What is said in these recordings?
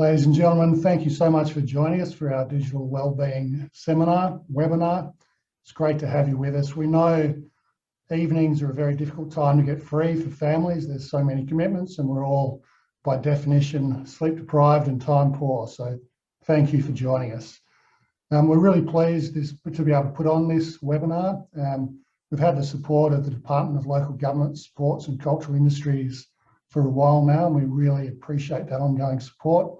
Ladies and gentlemen, thank you so much for joining us for our digital wellbeing webinar. It's great to have you with us. We know evenings are a very difficult time to get free for families. There's so many commitments and we're all, by definition, sleep deprived and time poor. So thank you for joining us. We're really pleased to be able to put on this webinar. We've had the support of the Department of Local Government, Sports and Cultural Industries for a while now, and we really appreciate that ongoing support.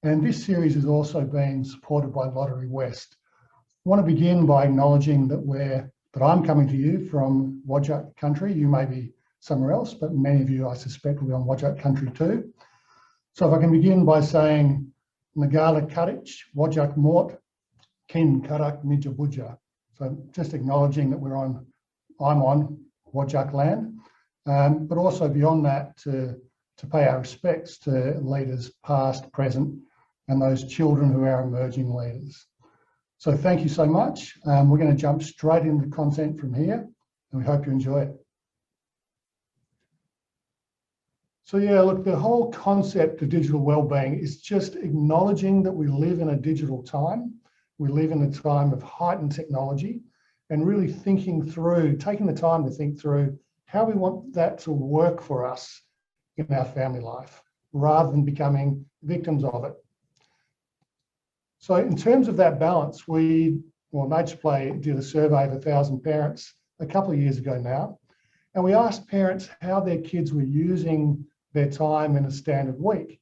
And this series is also being supported by Lottery West. I want to begin by acknowledging that I'm coming to you from Whadjuk country. You may be somewhere else, but many of you, I suspect, will be on Whadjuk country too. So if I can begin by saying, Nagala Kadich, Whadjuk Mort, Kin Karak Nijabuja. So just acknowledging that I'm on Whadjuk land, but also beyond that to pay our respects to leaders past, present, and those children who are emerging leaders. So thank you so much. We're going to jump straight into content from here, and we hope you enjoy it. So yeah, look, the whole concept of digital wellbeing is just acknowledging that we live in a digital time. We live in a time of heightened technology, and really taking the time to think through how we want that to work for us in our family life, rather than becoming victims of it. So in terms of that balance, Nature Play did a survey of 1,000 parents a couple of years ago now, and we asked parents how their kids were using their time in a standard week.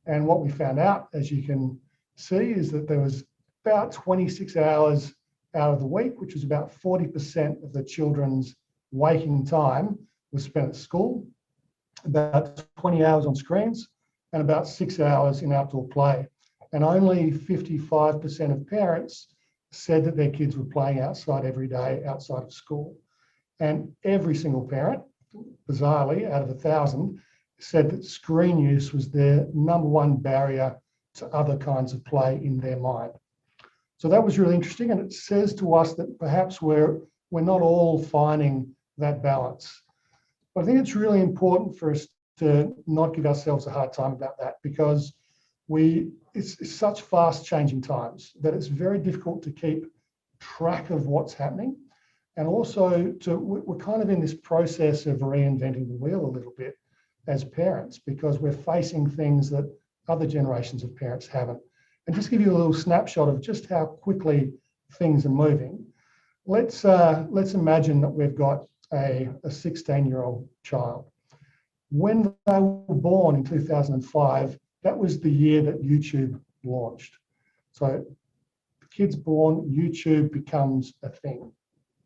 And what we found out, as you can see, is that there was about 26 hours out of the week, which was about 40% of the children's waking time was spent at school, about 20 hours on screens, and about 6 hours in outdoor play. And only 55% of parents said that their kids were playing outside every day outside of school. And every single parent, bizarrely, out of 1,000, said that screen use was their #1 barrier to other kinds of play in their mind. So that was really interesting, and it says to us that perhaps we're not all finding that balance. But I think it's really important for us to not give ourselves a hard time about that, because it's such fast changing times that it's very difficult to keep track of what's happening. And also we're kind of in this process of reinventing the wheel a little bit as parents, because we're facing things that other generations of parents haven't. And just give you a little snapshot of just how quickly things are moving. Let's imagine that we've got a 16-year-old child. When they were born in 2005, that was the year that YouTube launched. So the kid's born, YouTube becomes a thing.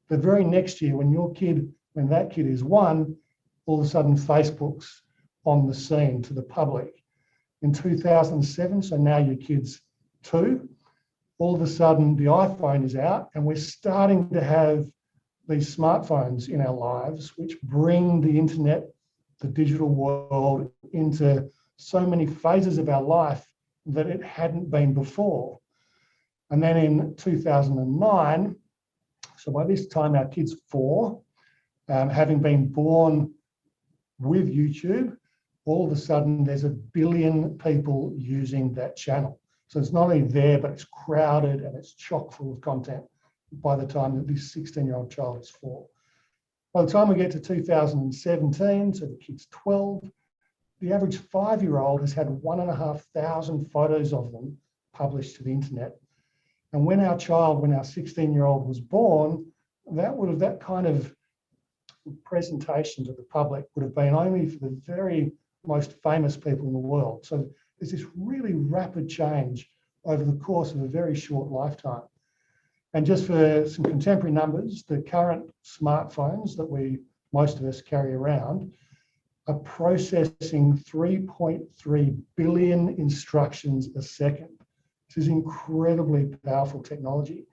The very next year, when that kid is 1, all of a sudden Facebook's on the scene to the public. In 2007, so now your kid's 2, all of a sudden the iPhone is out, and we're starting to have these smartphones in our lives, which bring the internet, the digital world, into so many phases of our life that it hadn't been before. And then in 2009, so by this time our kid's 4, having been born with YouTube, all of a sudden there's 1 billion people using that channel. So it's not only there, but it's crowded and it's chock full of content by the time that this 16-year-old child is 4. By the time we get to 2017, so the kid's 12, the average 5-year-old has had 1,500 photos of them published to the internet. And when our 16-year-old was born, that kind of presentation to the public would have been only for the very most famous people in the world. So there's this really rapid change over the course of a very short lifetime. And just for some contemporary numbers, the current smartphones that most of us carry around are processing 3.3 billion instructions a second. This is incredibly powerful technology.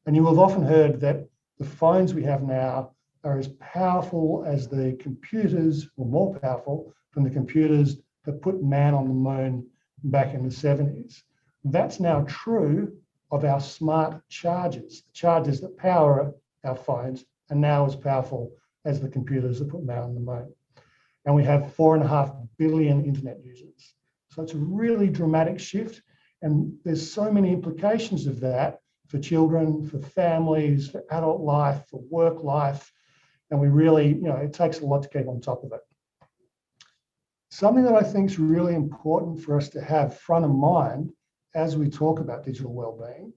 And you will have often heard that the phones we have now are as powerful as the computers, or more powerful than the computers that put man on the moon back in the 70s. That's now true of our smart chargers. The chargers that power our phones are now as powerful as the computers that put man on the moon. And we have 4.5 billion internet users. So it's a really dramatic shift. And there's so many implications of that for children, for families, for adult life, for work life. And we really, it takes a lot to keep on top of it. Something that I think is really important for us to have front of mind as we talk about digital wellbeing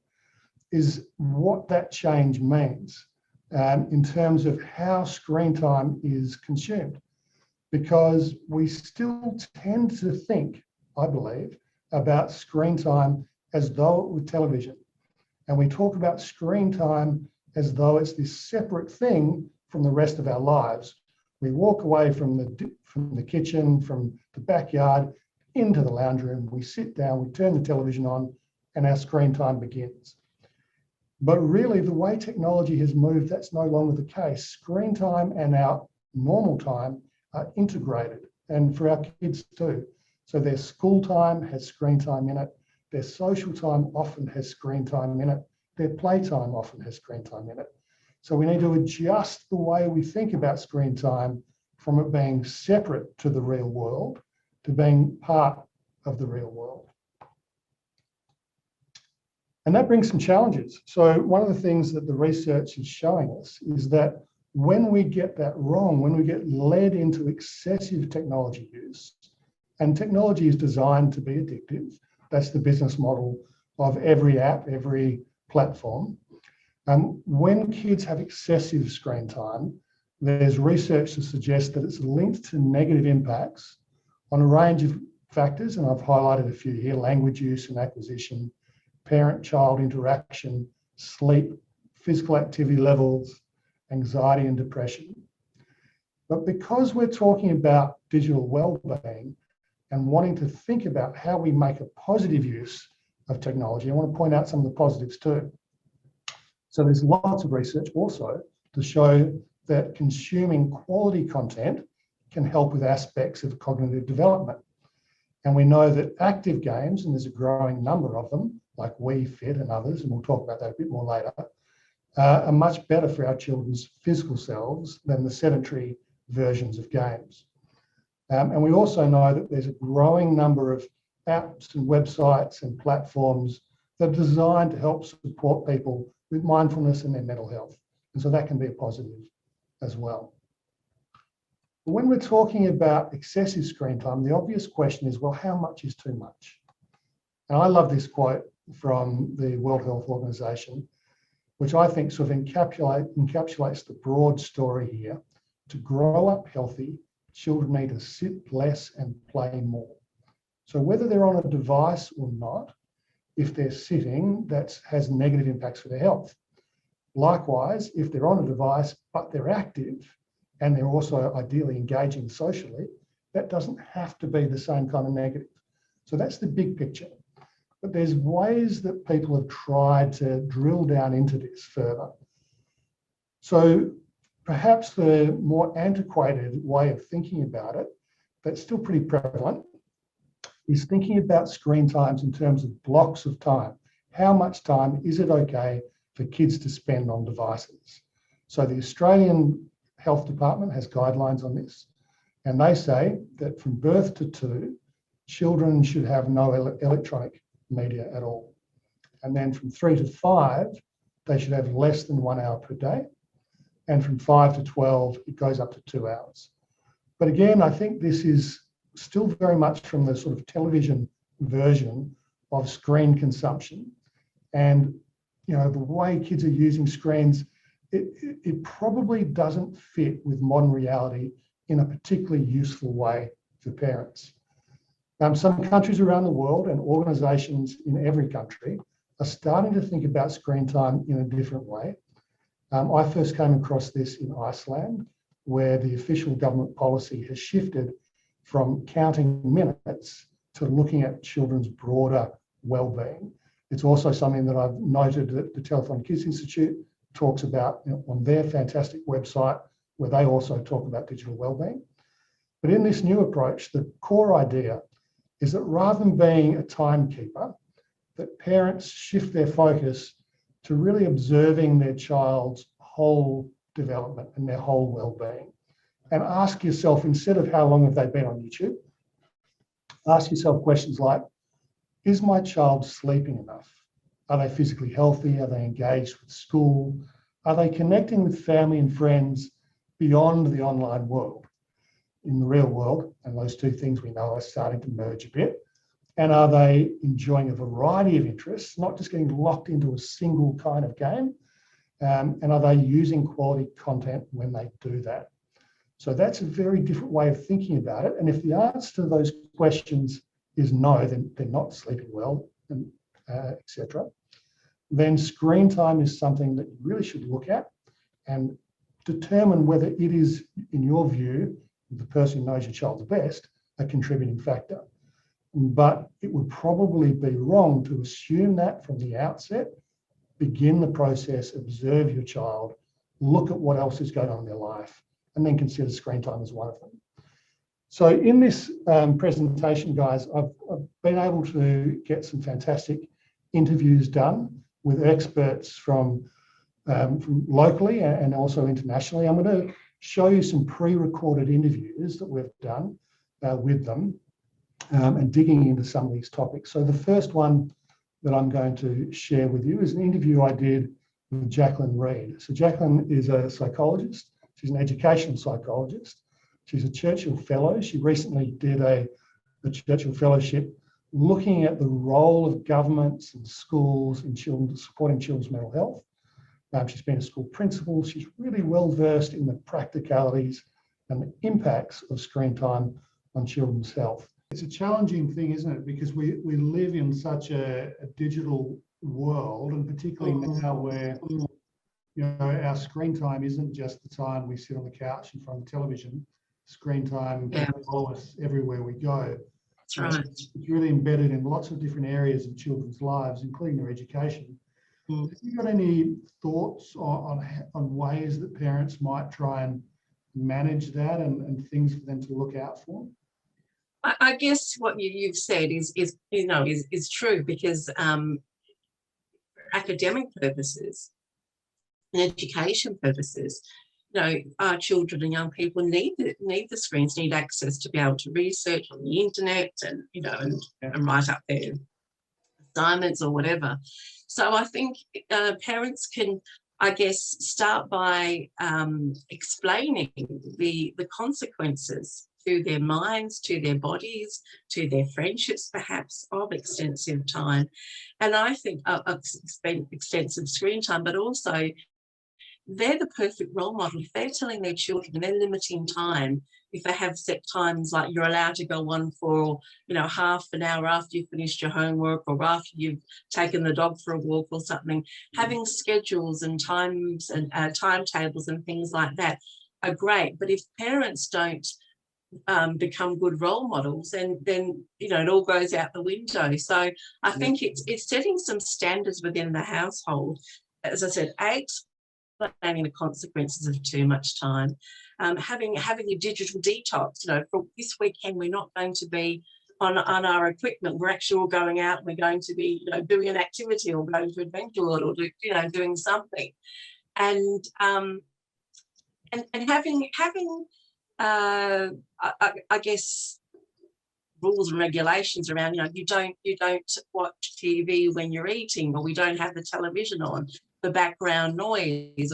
is what that change means in terms of how screen time is consumed. Because we still tend to think, I believe, about screen time as though it were television. And we talk about screen time as though it's this separate thing from the rest of our lives. We walk away from the kitchen, from the backyard, into the lounge room, we sit down, we turn the television on, and our screen time begins. But really, the way technology has moved, that's no longer the case. Screen time and our normal time are integrated, and for our kids too. So their school time has screen time in it, their social time often has screen time in it, their playtime often has screen time in it. So we need to adjust the way we think about screen time from it being separate to the real world to being part of the real world. And that brings some challenges. So one of the things that the research is showing us is that when we get that wrong, when we get led into excessive technology use, and technology is designed to be addictive, that's the business model of every app, every platform. When kids have excessive screen time, there's research to suggest that it's linked to negative impacts on a range of factors, and I've highlighted a few here: language use and acquisition, parent-child interaction, sleep, physical activity levels, anxiety and depression. But because we're talking about digital wellbeing and wanting to think about how we make a positive use of technology, I want to point out some of the positives too. So there's lots of research also to show that consuming quality content can help with aspects of cognitive development. And we know that active games, and there's a growing number of them, like Wii Fit and others, and we'll talk about that a bit more later, are much better for our children's physical selves than the sedentary versions of games. And we also know that there's a growing number of apps and websites and platforms that are designed to help support people with mindfulness and their mental health. And so that can be a positive as well. But when we're talking about excessive screen time, the obvious question is, well, how much is too much? And I love this quote from the World Health Organization, which I think sort of encapsulates the broad story here. To grow up healthy, children need to sit less and play more. So whether they're on a device or not, if they're sitting, that has negative impacts for their health. Likewise, if they're on a device, but they're active, and they're also ideally engaging socially, that doesn't have to be the same kind of negative. So that's the big picture. But there's ways that people have tried to drill down into this further. So perhaps the more antiquated way of thinking about it, but still pretty prevalent, is thinking about screen times in terms of blocks of time. How much time is it okay for kids to spend on devices? So the Australian Health Department has guidelines on this, and they say that from birth to 2, children should have no electronic media at all. And then from 3 to 5, they should have less than 1 hour per day. And from 5 to 12, it goes up to 2 hours. But again, I think this is still very much from the sort of television version of screen consumption. And, the way kids are using screens, it probably doesn't fit with modern reality in a particularly useful way for parents. Some countries around the world and organisations in every country are starting to think about screen time in a different way. I first came across this in Iceland, where the official government policy has shifted from counting minutes to looking at children's broader well-being. It's also something that I've noted that the Telethon Kids Institute talks about on their fantastic website, where they also talk about digital well-being. But in this new approach, the core idea is that rather than being a timekeeper, that parents shift their focus to really observing their child's whole development and their whole well-being. And ask yourself, instead of how long have they been on YouTube, Ask yourself questions like, is my child sleeping enough? Are they physically healthy? Are they engaged with school? Are they connecting with family and friends beyond the online world, in the real world? And those two things we know are starting to merge a bit. And are they enjoying a variety of interests, not just getting locked into a single kind of game? And are they using quality content when they do that? So that's a very different way of thinking about it. And if the answer to those questions is no, then they're not sleeping well, and etc., then screen time is something that you really should look at and determine whether it is, in your view, the person who knows your child the best, a contributing factor. But it would probably be wrong to assume that from the outset. Begin the process, observe your child, look at what else is going on in their life, and then consider screen time as one of them. So in this presentation, guys, I've been able to get some fantastic interviews done with experts from locally and also internationally. I'm going to show you some pre-recorded interviews that we've done with them and digging into some of these topics. So the first one that I'm going to share with you is an interview I did with Jacqueline Reid. So Jacqueline is a psychologist. She's an educational psychologist. She's a Churchill Fellow. She recently did a Churchill Fellowship looking at the role of governments and schools in supporting children's mental health. She's been a school principal. She's really well versed in the practicalities and the impacts of screen time on children's health. It's a challenging thing, isn't it? Because we live in such a digital world, and particularly now where our screen time isn't just the time we sit on the couch in front of the television. Screen time can follow us everywhere we go. That's right. It's really embedded in lots of different areas of children's lives, including their education. Have you got any thoughts on ways that parents might try and manage that and things for them to look out for? I guess what you've said is true, because for academic purposes and education purposes, our children and young people need the screens, need access to be able to research on the internet and and write up their assignments or whatever. So I think parents can, I guess, start by explaining the consequences to their minds, to their bodies, to their friendships, perhaps, of extensive time. And I think extensive screen time, but also they're the perfect role model. If they're telling their children, they're limiting time, if they have set times like you're allowed to go on for, half an hour after you've finished your homework or after you've taken the dog for a walk or something, having schedules and times and timetables and things like that are great. But if parents don't become good role models, then it all goes out the window. So I think it's setting some standards within the household. As I said, explaining the consequences of too much time, having a digital detox. For this weekend we're not going to be on our equipment. We're actually all going out. We're going to be doing an activity or going to Adventure World or doing something, and having I guess rules and regulations around, you don't watch TV when you're eating, or we don't have the television on, the background noise,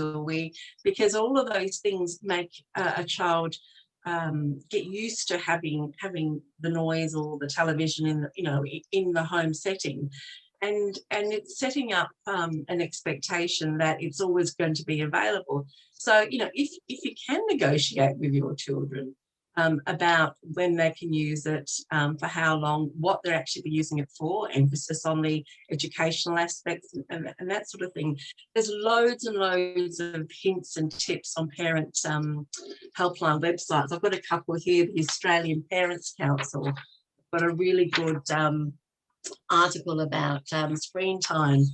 because all of those things make a child get used to having the noise or the television in the home setting. And it's setting up an expectation that it's always going to be available. So, if you can negotiate with your children about when they can use it, for how long, what they're actually using it for, emphasis on the educational aspects and that sort of thing. There's loads and loads of hints and tips on parents' helpline websites. I've got a couple here. The Australian Parents Council got a really good article about screen time.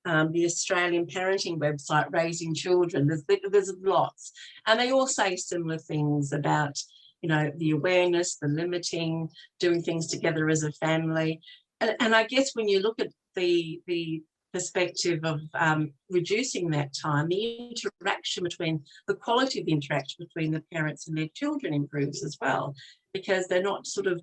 The Australian parenting website, Raising Children, there's lots, and they all say similar things about the awareness, the limiting, doing things together as a family. And I guess when you look at the perspective of reducing that time, the quality of the interaction between the parents and their children improves as well, because they're not sort of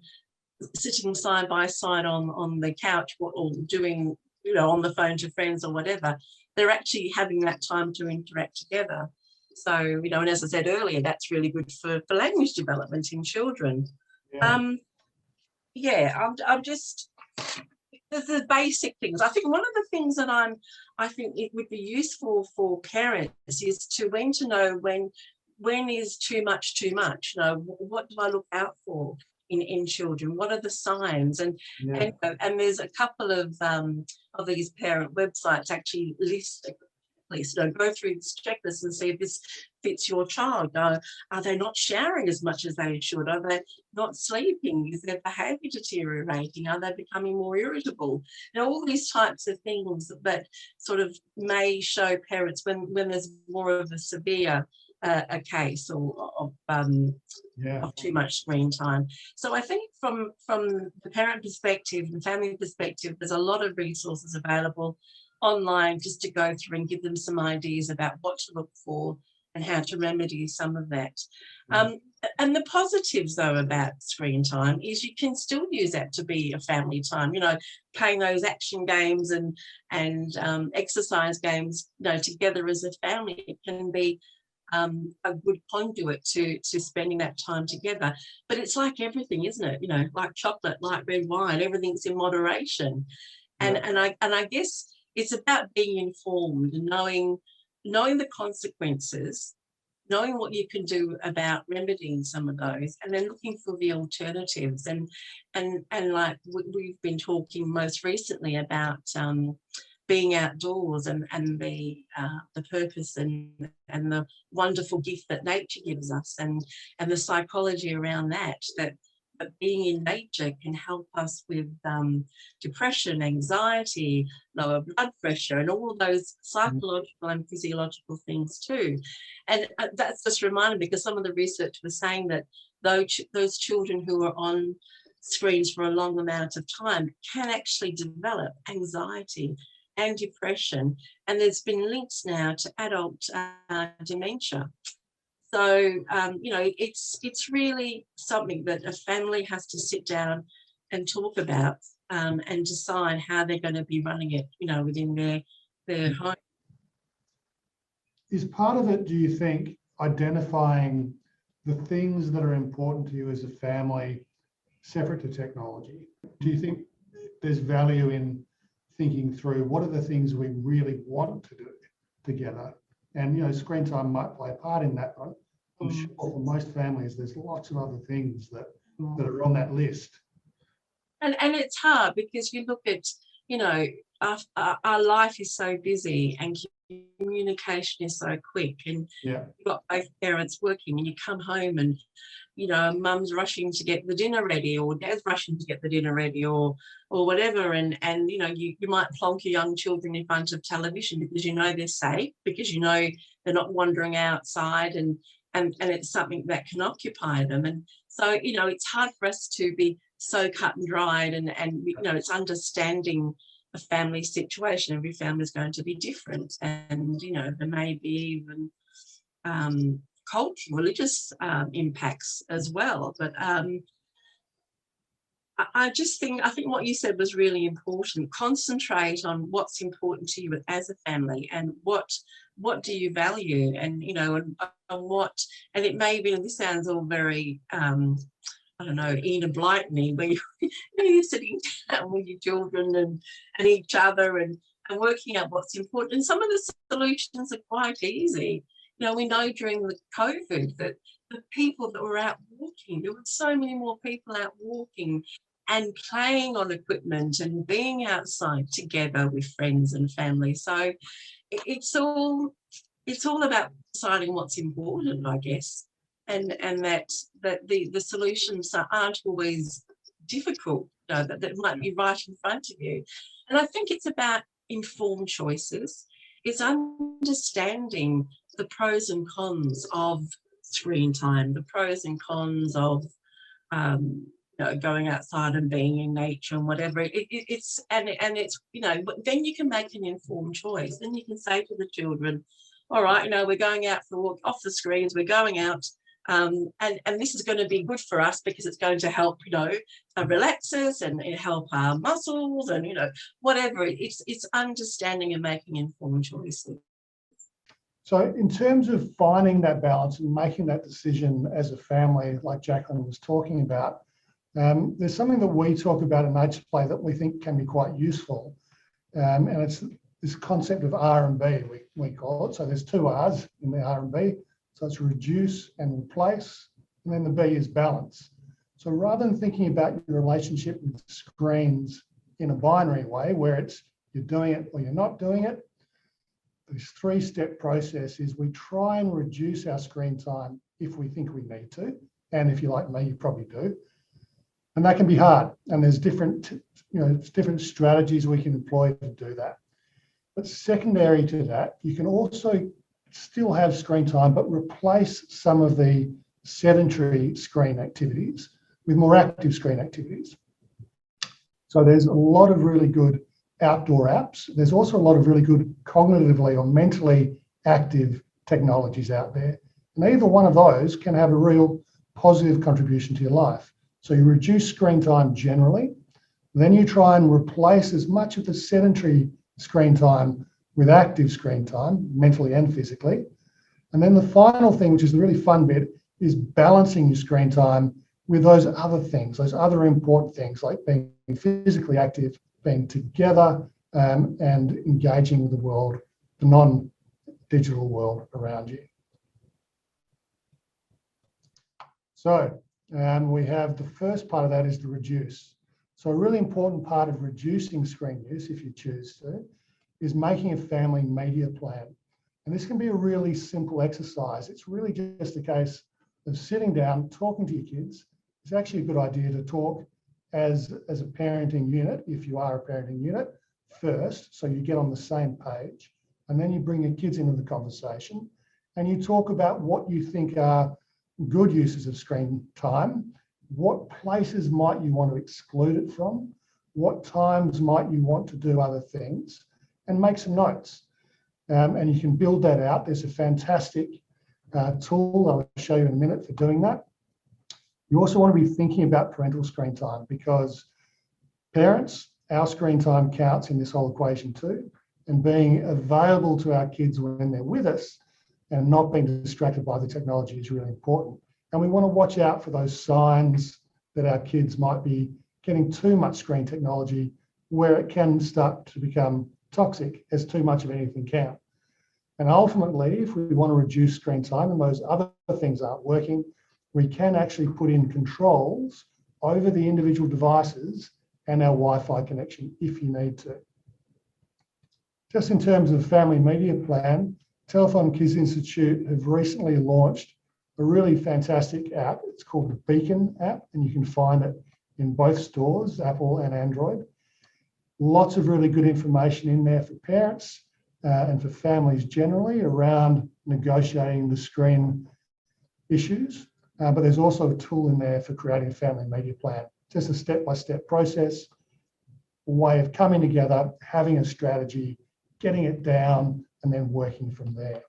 sitting side by side on the couch or doing, on the phone to friends or whatever. They're actually having that time to interact together. So, and as I said earlier, that's really good for language development in children. Yeah. I'm just, the basic things. I think one of the things that I think it would be useful for parents is to know when is too much too much. What do I look out for in children? What are the signs? And there's a couple of these parent websites actually list. Go through this checklist and see if this fits your child. Are they not showering as much as they should? Are they not sleeping? Is their behaviour deteriorating? Are they becoming more irritable? All these types of things that sort of may show parents when there's more of a severe a case of too much screen time. So I think from the parent perspective and family perspective, there's a lot of resources available online just to go through and give them some ideas about what to look for and how to remedy some of that. And the positives, though, about screen time is you can still use that to be a family time, playing those action games and exercise games, together as a family. It can be a good conduit to spending that time together. But it's like everything, isn't it? Like chocolate, like red wine, everything's in moderation. And I guess it's about being informed and knowing the consequences, knowing what you can do about remedying some of those, and then looking for the alternatives. And like we've been talking most recently about being outdoors and the purpose and the wonderful gift that nature gives us, and the psychology around that being in nature can help us with depression, anxiety, lower blood pressure, and all those psychological and physiological things too. And that's just reminded me, because some of the research was saying that those children who are on screens for a long amount of time can actually develop anxiety and depression. And there's been links now to adult dementia. So, it's really something that a family has to sit down and talk about and decide how they're going to be running it, within their home. Is part of it, do you think, identifying the things that are important to you as a family separate to technology? Do you think there's value in thinking through what are the things we really want to do together? And, screen time might play a part in that one. I'm sure for most families, there's lots of other things that are on that list. And it's hard because you look at, our life is so busy and communication is so quick, and you've got both parents working, and you come home and, mum's rushing to get the dinner ready, or dad's rushing to get the dinner ready, or whatever, and you might plonk your young children in front of television because they're safe, because they're not wandering outside, and it's something that can occupy them. And so, it's hard for us to be so cut and dried, and it's understanding a family situation. Every family is going to be different, and there may be even cultural, religious impacts as well. But I think what you said was really important. Concentrate on what's important to you as a family, and what do you value, and and what. And it may be, and this sounds all very I don't know, Enid Blyton, where you're sitting down with your children and each other and working out what's important. And some of the solutions are quite easy. We know during the COVID that the people that were out walking, there were so many more people out walking and playing on equipment and being outside together with friends and family. So it's all about deciding what's important, I guess. And that the solutions aren't always difficult, that might be right in front of you. And I think it's about informed choices. It's understanding the pros and cons of screen time, the pros and cons of going outside and being in nature and whatever. It's then you can make an informed choice. Then you can say to the children, all right, we're going out for a walk, off the screens, we're going out. And this is going to be good for us because it's going to help, relax us and help our muscles and, whatever. It's understanding and making informed choices. So in terms of finding that balance and making that decision as a family, like Jacqueline was talking about, there's something that we talk about in Nature Play that we think can be quite useful. And it's this concept of R&B, we call it. So there's 2 R's in the R&B. So it's reduce and replace. And then the B is balance. So rather than thinking about your relationship with screens in a binary way, where it's you're doing it or you're not doing it, this 3-step process is we try and reduce our screen time if we think we need to. And if you're like me, you probably do. And that can be hard. And there's different strategies we can employ to do that. But secondary to that, you can also still have screen time, but replace some of the sedentary screen activities with more active screen activities. So there's a lot of really good outdoor apps. There's also a lot of really good cognitively or mentally active technologies out there. And either one of those can have a real positive contribution to your life. So you reduce screen time generally, then you try and replace as much of the sedentary screen time with active screen time, mentally and physically. And then the final thing, which is the really fun bit, is balancing your screen time with those other things, those other important things like being physically active, being together, and engaging with the world, the non-digital world around you. So we have the first part of that is to reduce. So a really important part of reducing screen use, if you choose to, is making a family media plan. And this can be a really simple exercise. It's really just a case of sitting down, talking to your kids. It's actually a good idea to talk as a parenting unit, if you are a parenting unit, first, so you get on the same page. And then you bring your kids into the conversation and you talk about what you think are good uses of screen time. What places might you want to exclude it from? What times might you want to do other things? And make some notes. And you can build that out. There's a fantastic tool I'll show you in a minute for doing that. You also want to be thinking about parental screen time because parents, our screen time counts in this whole equation too. And being available to our kids when they're with us and not being distracted by the technology is really important. And we want to watch out for those signs that our kids might be getting too much screen technology where it can start to become toxic, as too much of anything can. And ultimately, if we want to reduce screen time and those other things aren't working, we can actually put in controls over the individual devices and our Wi-Fi connection if you need to. Just in terms of family media plan, Telethon Kids Institute have recently launched a really fantastic app. It's called the Beacon app, and you can find it in both stores, Apple and Android. Lots of really good information in there for parents and for families generally around negotiating the screen issues. But there's also a tool in there for creating a family media plan. Just a step-by-step process, a way of coming together, having a strategy, getting it down, and then working from there.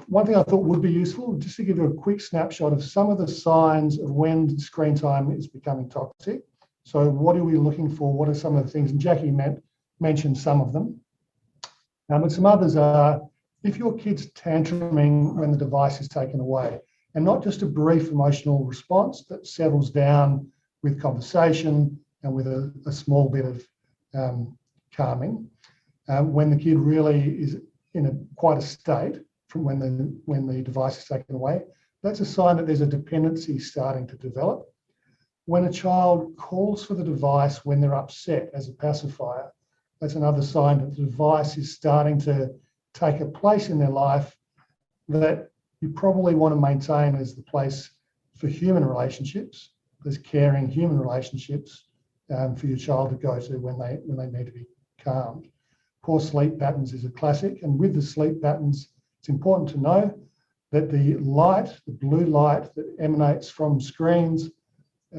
One thing I thought would be useful, just to give you a quick snapshot of some of the signs of when screen time is becoming toxic. So what are we looking for? What are some of the things? And Jackie mentioned some of them. But some others are, if your kid's tantruming when the device is taken away, and not just a brief emotional response that settles down with conversation and with a small bit of calming, when the kid really is in quite a state from when the device is taken away, that's a sign that there's a dependency starting to develop. When a child calls for the device when they're upset as a pacifier, that's another sign that the device is starting to take a place in their life that you probably want to maintain as the place for human relationships, as caring human relationships for your child to go to when they need to be calmed. Poor sleep patterns is a classic, and with the sleep patterns, it's important to know that the light, the blue light that emanates from screens,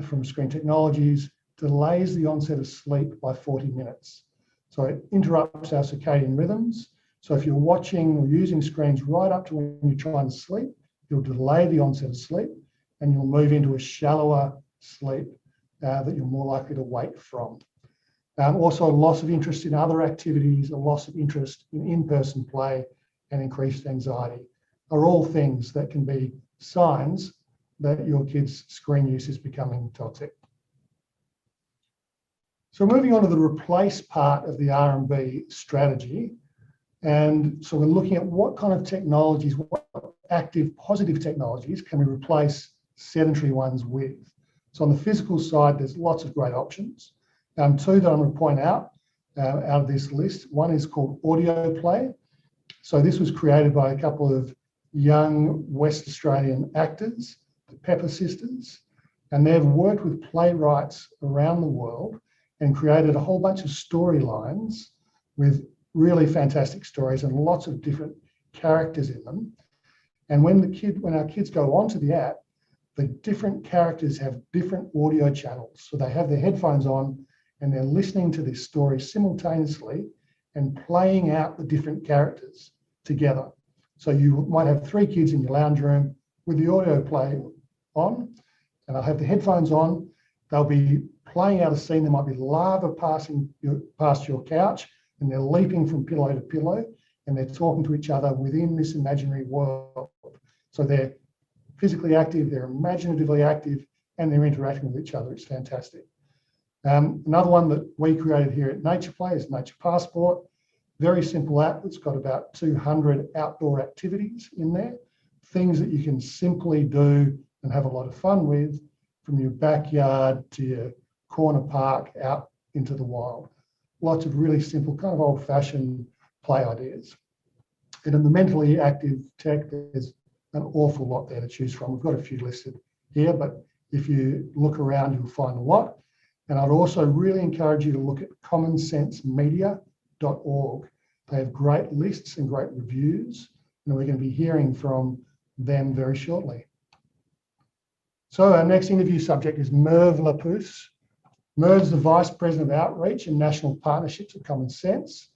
from screen technologies, delays the onset of sleep by 40 minutes. So it interrupts our circadian rhythms. So if you're watching or using screens right up to when you're trying to sleep, you'll delay the onset of sleep and you'll move into a shallower sleep that you're more likely to wake from. Also, a loss of interest in other activities, a loss of interest in in-person play, and increased anxiety are all things that can be signs that your kid's screen use is becoming toxic. So moving on to the replace part of the R&B strategy. And so we're looking at what kind of technologies, what active, positive technologies can we replace sedentary ones with. So on the physical side, there's lots of great options. Two that I'm going to point out of this list. One is called audio play. So this was created by a couple of young West Australian actors, the Pepper Sisters, and they've worked with playwrights around the world and created a whole bunch of storylines with really fantastic stories and lots of different characters in them. And when our kids go onto the app, the different characters have different audio channels. So they have their headphones on and they're listening to this story simultaneously and playing out the different characters together. So you might have 3 kids in your lounge room with the audio play on, and they'll have the headphones on. They'll be playing out a scene. There might be lava passing past your couch, and they're leaping from pillow to pillow, and they're talking to each other within this imaginary world. So they're physically active, they're imaginatively active, and they're interacting with each other. It's fantastic. Another one that we created here at Nature Play is Nature Passport. Very simple app. It's got about 200 outdoor activities in there, things that you can simply do and have a lot of fun with, from your backyard to your corner park out into the wild. Lots of really simple, kind of old-fashioned play ideas. And in the mentally active tech, there's an awful lot there to choose from. We've got a few listed here, but if you look around, you'll find a lot. And I'd also really encourage you to look at commonsensemedia.org. They have great lists and great reviews, and we're going to be hearing from them very shortly. So our next interview subject is Merve Lapus. Merve's the Vice President of Outreach and National Partnerships at Common Sense.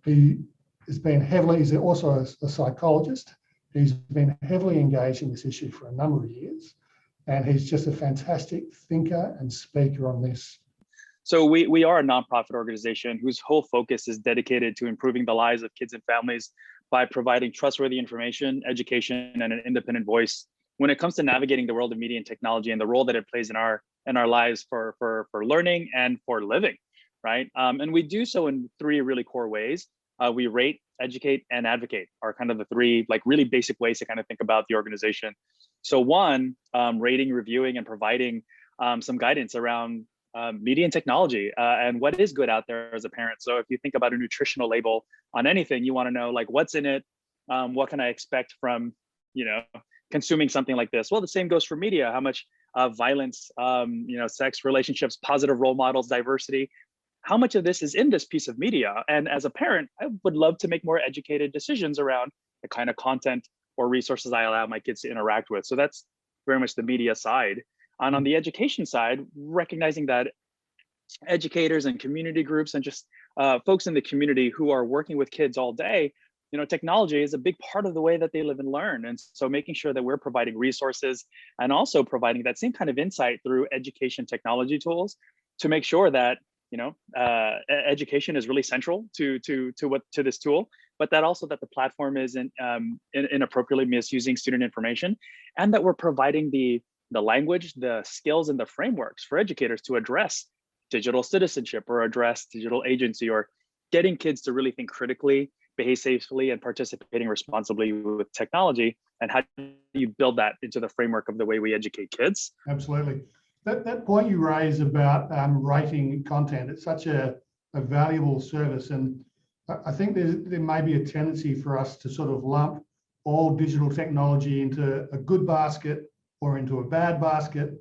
He has been he's also a psychologist. He's been heavily engaged in this issue for a number of years, and he's just a fantastic thinker and speaker on this. So we are a nonprofit organization whose whole focus is dedicated to improving the lives of kids and families by providing trustworthy information, education, and an independent voice when it comes to navigating the world of media and technology and the role that it plays in our lives for learning and for living, right? And we do so in 3 really core ways. We rate, educate, and advocate are kind of the 3 like really basic ways to kind of think about the organization. So one, rating, reviewing, and providing some guidance around media and technology and what is good out there as a parent. So if you think about a nutritional label on anything, you want to know like what's in it, what can I expect from, consuming something like this? Well, the same goes for media. How much violence, sex, relationships, positive role models, diversity, how much of this is in this piece of media? And as a parent, I would love to make more educated decisions around the kind of content or resources I allow my kids to interact with. So that's very much the media side. And on the education side, recognizing that educators and community groups and just folks in the community who are working with kids all day, technology is a big part of the way that they live and learn. And so making sure that we're providing resources and also providing that same kind of insight through education technology tools to make sure that education is really central to this tool, but that also that the platform isn't inappropriately misusing student information, and that we're providing the language, the skills, and the frameworks for educators to address digital citizenship or address digital agency, or getting kids to really think critically, behave safely, and participating responsibly with technology. And how do you build that into the framework of the way we educate kids? Absolutely. That point you raise about rating content, it's such a valuable service. And I think there may be a tendency for us to sort of lump all digital technology into a good basket or into a bad basket.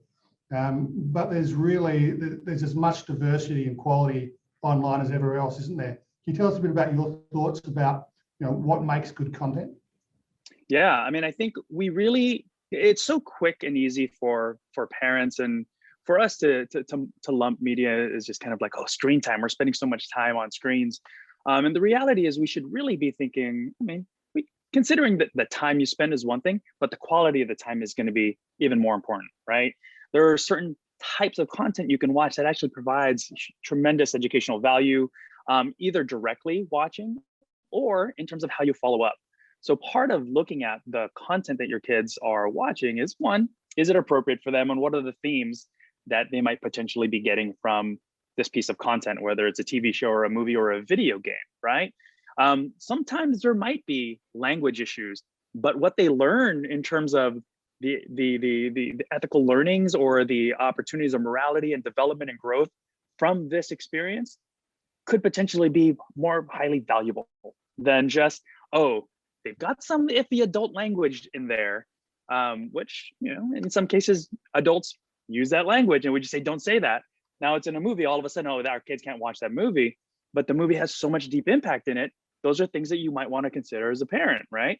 But there's as much diversity and quality online as ever else, isn't there? Can you tell us a bit about your thoughts about what makes good content? Yeah, I mean, I think it's so quick and easy for parents and for us to lump media as just kind of like, oh, screen time. We're spending so much time on screens. And the reality is we should really be thinking, I mean, considering that the time you spend is one thing, but the quality of the time is going to be even more important, right? There are certain types of content you can watch that actually provides tremendous educational value, either directly watching or in terms of how you follow up. So part of looking at the content that your kids are watching is, one, is it appropriate for them? And what are the themes that they might potentially be getting from this piece of content, whether it's a TV show or a movie or a video game, right? Sometimes there might be language issues, but what they learn in terms of the ethical learnings or the opportunities of morality and development and growth from this experience could potentially be more highly valuable than just, oh, they've got some iffy adult language in there, which, you know, in some cases, adults use that language and we just say, don't say that. Now it's in a movie, all of a sudden, oh, our kids can't watch that movie, but the movie has so much deep impact in it. Those are things that you might want to consider as a parent, right?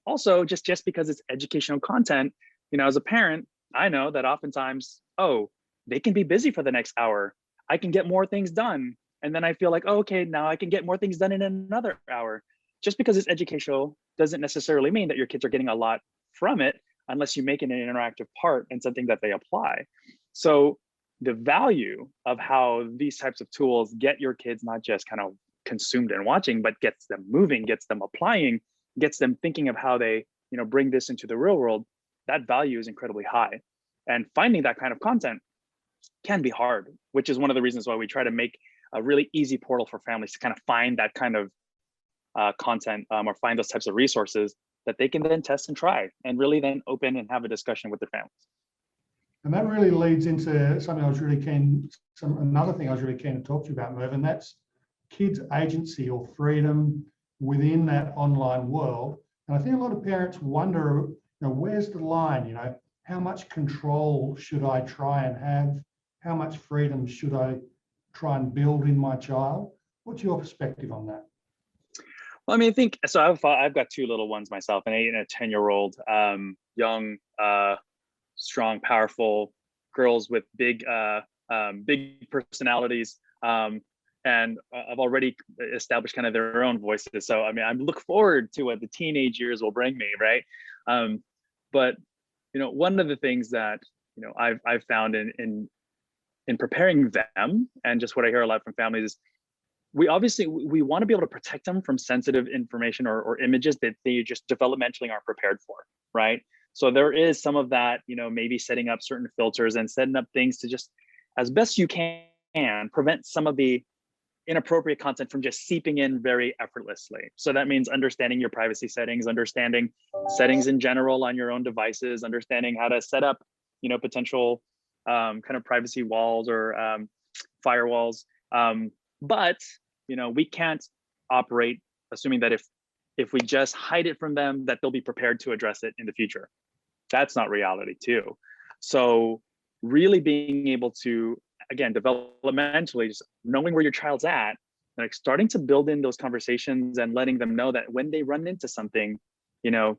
Also, just because it's educational content, you know, as a parent, I know that oftentimes, oh, they can be busy for the next hour. I can get more things done. And then I feel like, oh, okay, now I can get more things done in another hour. Just because it's educational doesn't necessarily mean that your kids are getting a lot from it unless you make it an interactive part and something that they apply. So the value of how these types of tools get your kids not just kind of consumed and watching, but gets them moving, gets them applying, gets them thinking of how they, you know, bring this into the real world, that value is incredibly high. And finding that kind of content can be hard, which is one of the reasons why we try to make a really easy portal for families to kind of find that kind of content or find those types of resources that they can then test and try and really then open and have a discussion with their families. And that really leads into something I was really keen, another thing I was really keen to talk to you about, Merv, and that's kids' agency or freedom within that online world. And I think a lot of parents wonder, you know, where's the line? You know, how much control should I try and have? How much freedom should I try and build in my child? What's your perspective on that? Well, I mean, I think so. I've got two little ones myself, an 8 and a 10-year-old, young, strong, powerful girls with big personalities. And I've already established kind of their own voices. So, I mean, I look forward to what the teenage years will bring me, right? But, you know, one of the things that, you know, I've found in preparing them, and just what I hear a lot from families is, we want to be able to protect them from sensitive information or images that they just developmentally aren't prepared for, right? So there is some of that, you know, maybe setting up certain filters and setting up things to just, as best you can, prevent some of the inappropriate content from just seeping in very effortlessly. So that means understanding your privacy settings, understanding settings in general on your own devices, understanding how to set up, you know, potential kind of privacy walls or firewalls. But, you know, we can't operate assuming that if we just hide it from them, that they'll be prepared to address it in the future. That's not reality too. So really being able to, again, developmentally, just knowing where your child's at, like starting to build in those conversations and letting them know that when they run into something, you know,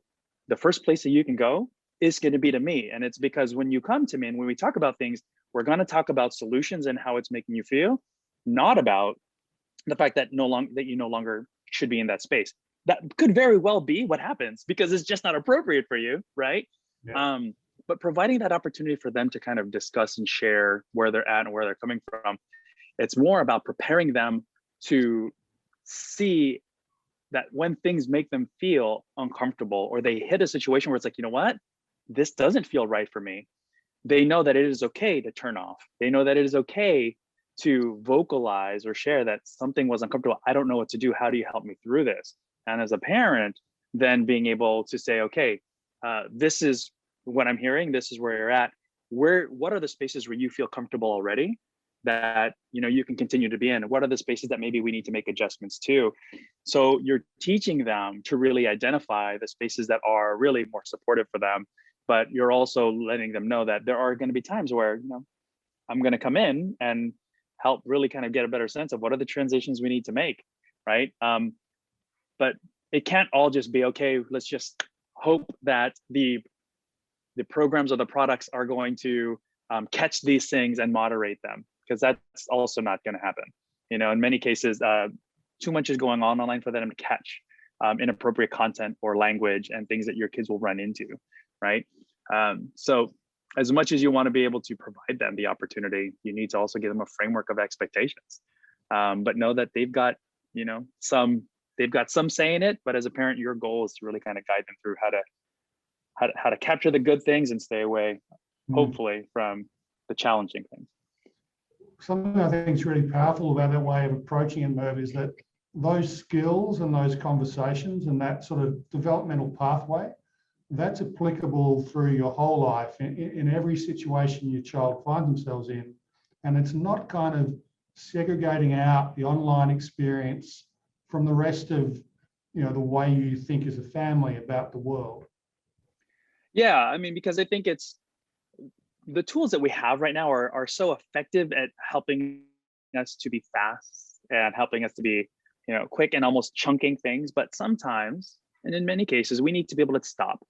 the first place that you can go is going to be to me. And it's because when you come to me and when we talk about things, we're going to talk about solutions and how it's making you feel, not about the fact that you no longer should be in that space. That could very well be what happens because it's just not appropriate for you, right? Yeah. But providing that opportunity for them to kind of discuss and share where they're at and where they're coming from, it's more about preparing them to see that when things make them feel uncomfortable or they hit a situation where it's like, you know what, this doesn't feel right for me, they know that it is okay to turn off. They know that it is okay to vocalize or share that something was uncomfortable. I don't know what to do. How do you help me through this? And as a parent, then being able to say, okay, this is what I'm hearing. This is where you're at. What are the spaces where you feel comfortable already that, you know, you can continue to be in? What are the spaces that maybe we need to make adjustments to? So you're teaching them to really identify the spaces that are really more supportive for them, but you're also letting them know that there are going to be times where, you know, I'm going to come in and help really kind of get a better sense of what are the transitions we need to make, right? But it can't all just be, okay, let's just hope that the programs or the products are going to catch these things and moderate them, because that's also not going to happen. You know, in many cases, too much is going on online for them to catch inappropriate content or language and things that your kids will run into, right? So as much as you want to be able to provide them the opportunity, you need to also give them a framework of expectations. But know that they've got, you know, they've got some say in it, but as a parent, your goal is to really kind of guide them through how to capture the good things and stay away, hopefully, from the challenging things. Something I think is really powerful about that way of approaching it, Merv, is that those skills and those conversations and that sort of developmental pathway, that's applicable through your whole life in every situation your child finds themselves in. And it's not kind of segregating out the online experience from the rest of, you know, the way you think as a family about the world. Yeah, I mean, because I think it's the tools that we have right now are so effective at helping us to be fast and helping us to be, you know, quick and almost chunking things. But sometimes, and in many cases, we need to be able to stop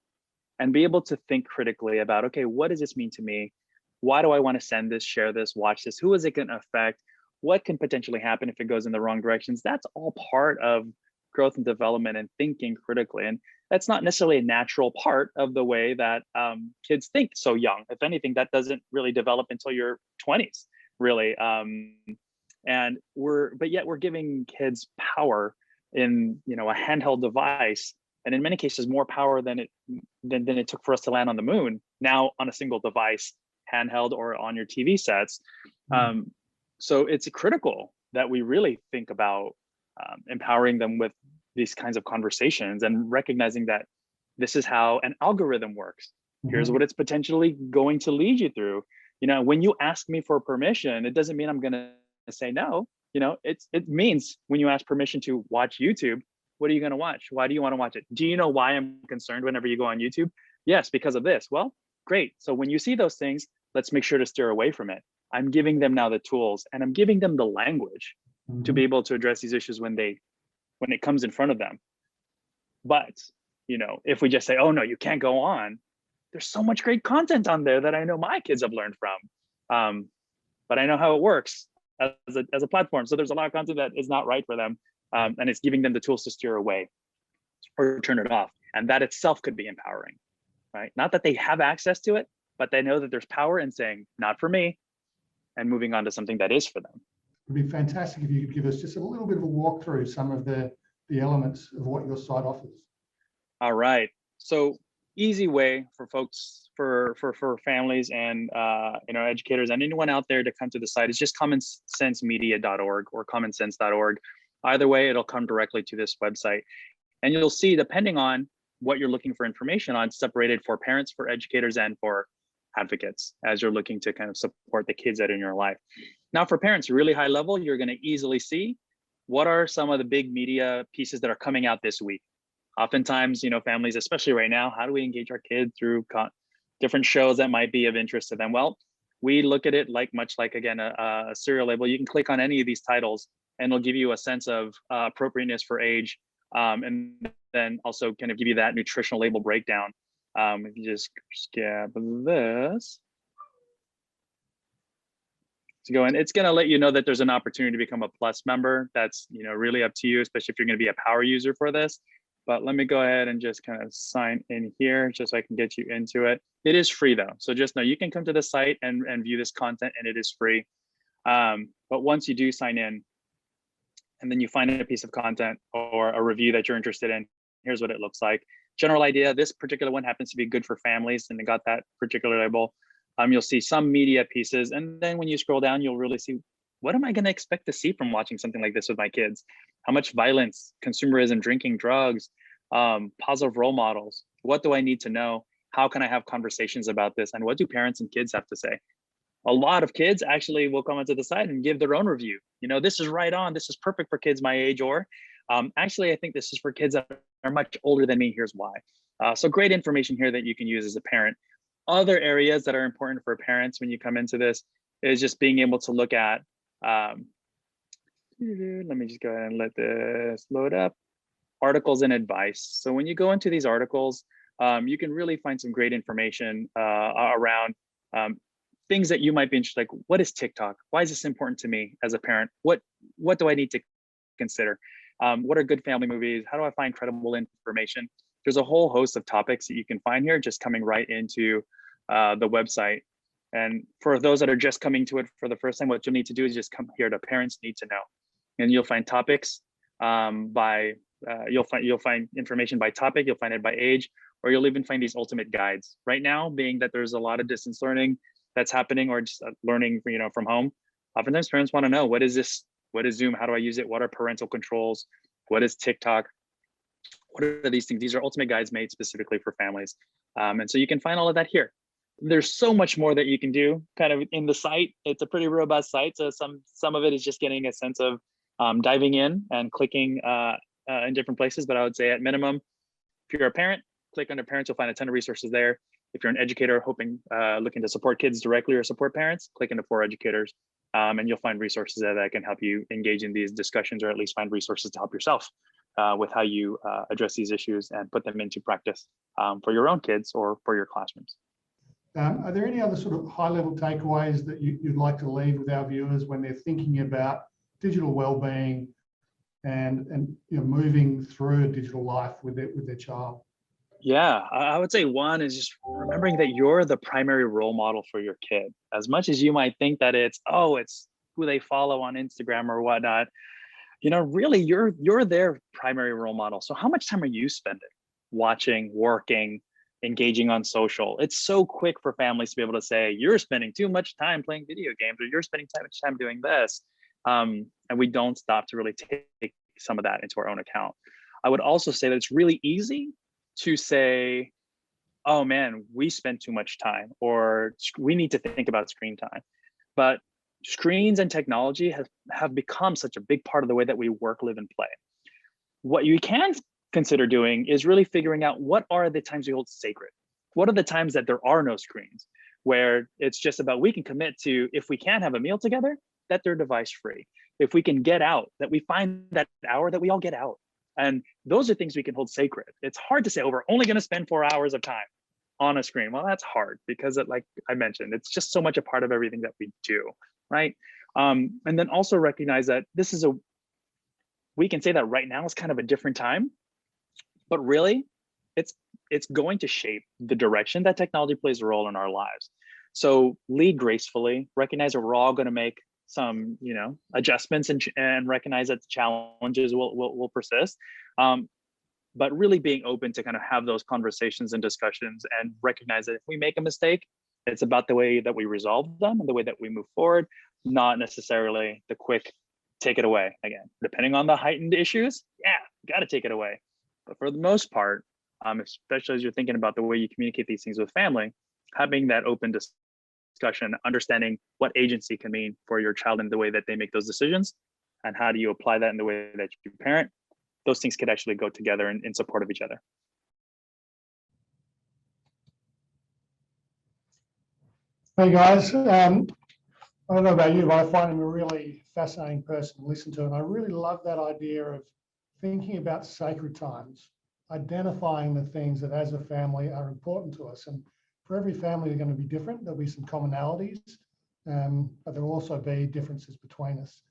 and be able to think critically about, okay, what does this mean to me? Why do I want to send this, share this, watch this? Who is it going to affect? What can potentially happen if it goes in the wrong directions? That's all part of growth and development and thinking critically. And that's not necessarily a natural part of the way that kids think so young. If anything, that doesn't really develop until your 20s, really. But yet we're giving kids power in, you know, a handheld device, and in many cases more power than it took for us to land on the moon, now on a single device, handheld or on your TV sets. So it's critical that we really think about empowering them with these kinds of conversations and recognizing that this is how an algorithm works. Here's what it's potentially going to lead you through. You know, when you ask me for permission, it doesn't mean I'm going to say no. You know, it means when you ask permission to watch YouTube, what are you going to watch? Why do you want to watch it? Do you know why I'm concerned whenever you go on YouTube? Yes, because of this. Well, great. So when you see those things, let's make sure to steer away from it. I'm giving them now the tools, and I'm giving them the language to be able to address these issues when it comes in front of them. But, you know, if we just say, oh no, you can't go on, there's so much great content on there that I know my kids have learned from. But I know how it works as a platform. So there's a lot of content that is not right for them. And it's giving them the tools to steer away or turn it off. And that itself could be empowering, right? Not that they have access to it, but they know that there's power in saying, not for me, and moving on to something that is for them. It'd be fantastic if you could give us just a little bit of a walk through some of the elements of what your site offers. All right. So easy way for folks, for families and you know, educators and anyone out there to come to the site is just commonsensemedia.org or commonsense.org. Either way, it'll come directly to this website. And you'll see, depending on what you're looking for information on, separated for parents, for educators, and for advocates as you're looking to kind of support the kids that are in your life. Now, for parents, really high level, you're going to easily see what are some of the big media pieces that are coming out this week. Oftentimes, you know, families, especially right now, how do we engage our kids through different shows that might be of interest to them? Well, we look at it much like, again, a serial label. You can click on any of these titles and it'll give you a sense of appropriateness for age, and then also kind of give you that nutritional label breakdown. If you just skip this, to go in, it's going to let you know that there's an opportunity to become a Plus member. That's, you know, really up to you, especially if you're going to be a power user for this. But let me go ahead and just kind of sign in here just so I can get you into it. It is free though. So just know you can come to the site and view this content, and it is free. But once you do sign in and then you find a piece of content or a review that you're interested in, here's what it looks like. General idea, this particular one happens to be good for families, and they got that particular label. You'll see some media pieces, and then when you scroll down, you'll really see, what am I going to expect to see from watching something like this with my kids? How much violence, consumerism, drinking, drugs, positive role models? What do I need to know? How can I have conversations about this? And what do parents and kids have to say? A lot of kids actually will come onto the site and give their own review. You know, this is right on. This is perfect for kids my age, or actually, I think this is for kids that are much older than me. Here's why. So great information here that you can use as a parent. Other areas that are important for parents when you come into this is just being able to look at, let me just go ahead and let this load up, articles and advice. So when you go into these articles, you can really find some great information around things that you might be interested, like what is TikTok? Why is this important to me as a parent? What do I need to consider? What are good family movies? How do I find credible information? There's a whole host of topics that you can find here, just coming right into the website. And for those that are just coming to it for the first time, what you'll need to do is just come here to Parents Need to Know, and you'll find topics you'll find information by topic, you'll find it by age, or you'll even find these ultimate guides. Right now, being that there's a lot of distance learning that's happening, or just learning, from home, oftentimes parents want to know, what is this? What is Zoom? How do I use it? What are parental controls? What is TikTok? What are these things? These are ultimate guides made specifically for families. And so you can find all of that here. There's so much more that you can do kind of in the site. It's a pretty robust site. So some of it is just getting a sense of diving in and clicking in different places. But I would say at minimum, if you're a parent, click under parents, you'll find a ton of resources there. If you're an educator looking to support kids directly or support parents, click into For Educators, and you'll find resources there that can help you engage in these discussions, or at least find resources to help yourself with how you address these issues and put them into practice for your own kids or for your classrooms. Are there any other sort of high-level takeaways that you'd like to leave with our viewers when they're thinking about digital well-being and moving through a digital life with their child? Yeah, I would say one is just remembering that you're the primary role model for your kid. As much as you might think that it's who they follow on Instagram or whatnot, really you're their primary role model. So how much time are you spending watching, working, engaging on social? It's so quick for families to be able to say, you're spending too much time playing video games, or you're spending too much time doing this. And we don't stop to really take some of that into our own account. I would also say that it's really easy to say, oh man, we spend too much time, or we need to think about screen time. But screens and technology have become such a big part of the way that we work, live, and play. What you can consider doing is really figuring out, what are the times we hold sacred? What are the times that there are no screens, where it's just about, we can commit to, if we can't have a meal together, that they're device free. If we can get out, that we find that hour that we all get out. And those are things we can hold sacred. It's hard to say, we're only going to spend 4 hours of time on a screen. Well, that's hard because like I mentioned, it's just so much a part of everything that we do, right? And then also recognize that we can say that right now is kind of a different time, but really it's going to shape the direction that technology plays a role in our lives. So lead gracefully, recognize that we're all going to make some adjustments and recognize that the challenges will persist, but really being open to kind of have those conversations and discussions, and recognize that if we make a mistake, it's about the way that we resolve them and the way that we move forward, not necessarily the quick take it away. Again, depending on the heightened issues, got to take it away. But for the most part, especially as you're thinking about the way you communicate these things with family, having that open discussion, understanding what agency can mean for your child in the way that they make those decisions, and how do you apply that in the way that you parent, those things could actually go together in support of each other. Hey guys, I don't know about you, but I find him a really fascinating person to listen to, and I really love that idea of thinking about sacred times, identifying the things that as a family are important to us. And for every family, they're going to be different. There'll be some commonalities, but there'll also be differences between us.